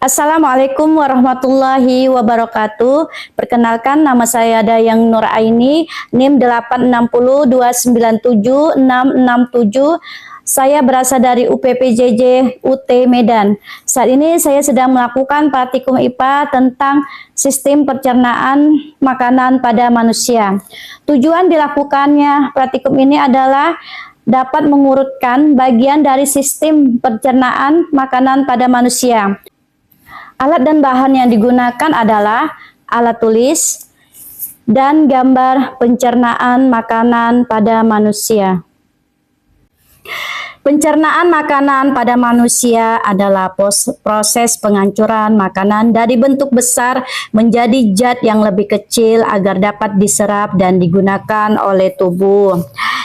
Assalamualaikum warahmatullahi wabarakatuh. Perkenalkan, nama saya Dayang Nur Aini, NIM 860297667. Saya berasal dari UPPJJ UT Medan. Saat ini saya sedang melakukan praktikum IPA tentang sistem pencernaan makanan pada manusia. Tujuan dilakukannya praktikum ini adalah dapat mengurutkan bagian dari sistem pencernaan makanan pada manusia. Alat dan bahan yang digunakan adalah alat tulis dan gambar pencernaan makanan pada manusia. Pencernaan makanan pada manusia adalah proses penghancuran makanan dari bentuk besar menjadi zat yang lebih kecil agar dapat diserap dan digunakan oleh tubuh.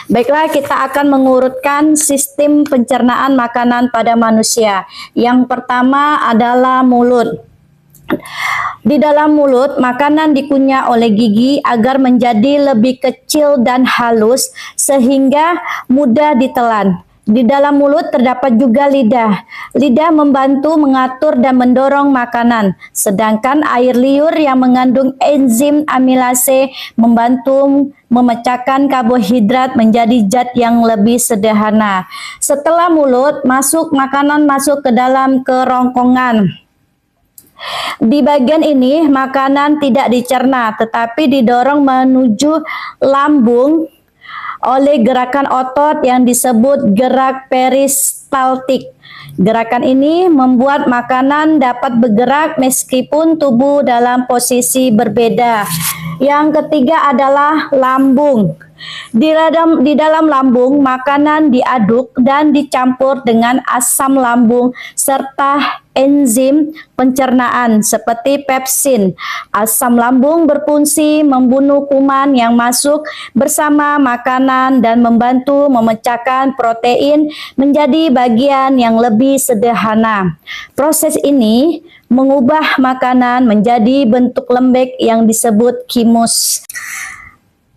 Baiklah, kita akan mengurutkan sistem pencernaan makanan pada manusia. Yang pertama adalah mulut. Di dalam mulut, makanan dikunyah oleh gigi agar menjadi lebih kecil dan halus sehingga mudah ditelan. Di dalam mulut terdapat juga lidah. Lidah membantu mengatur dan mendorong makanan, sedangkan air liur yang mengandung enzim amilase membantu memecahkan karbohidrat menjadi zat yang lebih sederhana. Setelah mulut, makanan masuk ke dalam kerongkongan. Di bagian ini, makanan tidak dicerna, tetapi didorong menuju lambung oleh gerakan otot yang disebut gerak peristaltik. Gerakan ini membuat makanan dapat bergerak meskipun tubuh dalam posisi berbeda. Yang ketiga adalah lambung. Di dalam lambung, makanan diaduk dan dicampur dengan asam lambung serta enzim pencernaan seperti pepsin. Asam lambung berfungsi membunuh kuman yang masuk bersama makanan dan membantu memecahkan protein menjadi bagian yang lebih sederhana. Proses ini mengubah makanan menjadi bentuk lembek yang disebut chymus.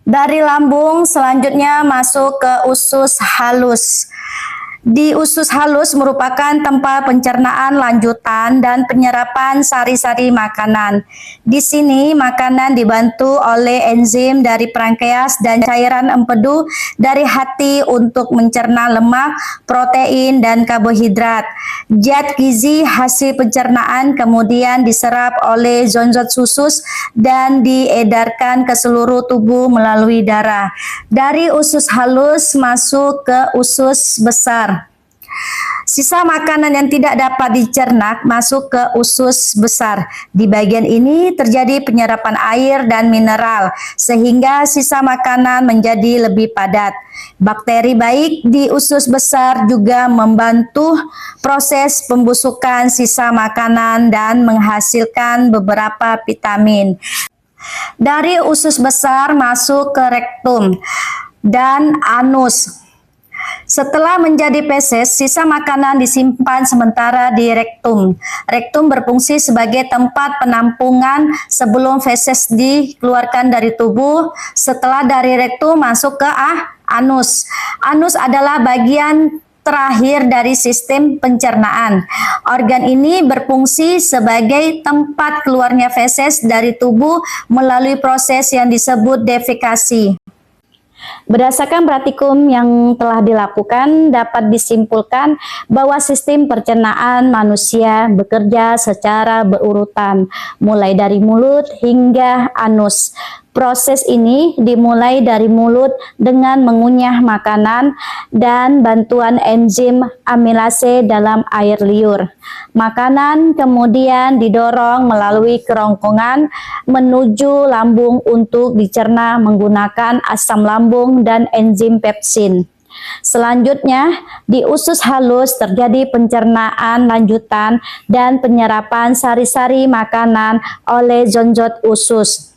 Dari lambung selanjutnya masuk ke usus halus. Di usus halus merupakan tempat pencernaan lanjutan dan penyerapan sari-sari makanan. Di sini makanan dibantu oleh enzim dari pankreas dan cairan empedu dari hati untuk mencerna lemak, protein, dan karbohidrat. Zat gizi hasil pencernaan kemudian diserap oleh zat usus dan diedarkan ke seluruh tubuh melalui darah. Dari usus halus masuk ke usus besar. Sisa makanan yang tidak dapat dicerna masuk ke usus besar. Di bagian ini terjadi penyerapan air dan mineral, sehingga sisa makanan menjadi lebih padat. Bakteri baik di usus besar juga membantu proses pembusukan sisa makanan dan menghasilkan beberapa vitamin. Dari usus besar masuk ke rektum dan anus. Setelah menjadi feses, sisa makanan disimpan sementara di rektum. Rektum berfungsi sebagai tempat penampungan sebelum feses dikeluarkan dari tubuh. Setelah dari rektum masuk ke anus. Anus adalah bagian terakhir dari sistem pencernaan. Organ ini berfungsi sebagai tempat keluarnya feses dari tubuh melalui proses yang disebut defekasi. Berdasarkan praktikum yang telah dilakukan, dapat disimpulkan bahwa sistem pencernaan manusia bekerja secara berurutan, mulai dari mulut hingga anus. Proses ini dimulai dari mulut dengan mengunyah makanan dan bantuan enzim amilase dalam air liur. Makanan kemudian didorong melalui kerongkongan menuju lambung untuk dicerna menggunakan asam lambung dan enzim pepsin. Selanjutnya, di usus halus terjadi pencernaan lanjutan dan penyerapan sari-sari makanan oleh zat usus.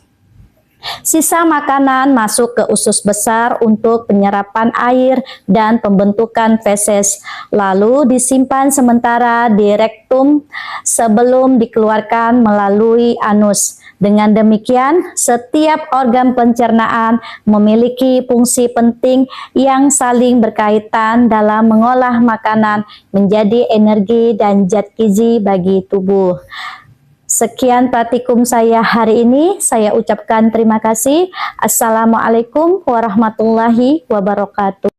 Sisa makanan masuk ke usus besar untuk penyerapan air dan pembentukan feses, lalu disimpan sementara di rektum sebelum dikeluarkan melalui anus. Dengan demikian, setiap organ pencernaan memiliki fungsi penting yang saling berkaitan dalam mengolah makanan menjadi energi dan zat gizi bagi tubuh. Sekian praktikum saya hari ini. Saya ucapkan terima kasih. Assalamualaikum warahmatullahi wabarakatuh.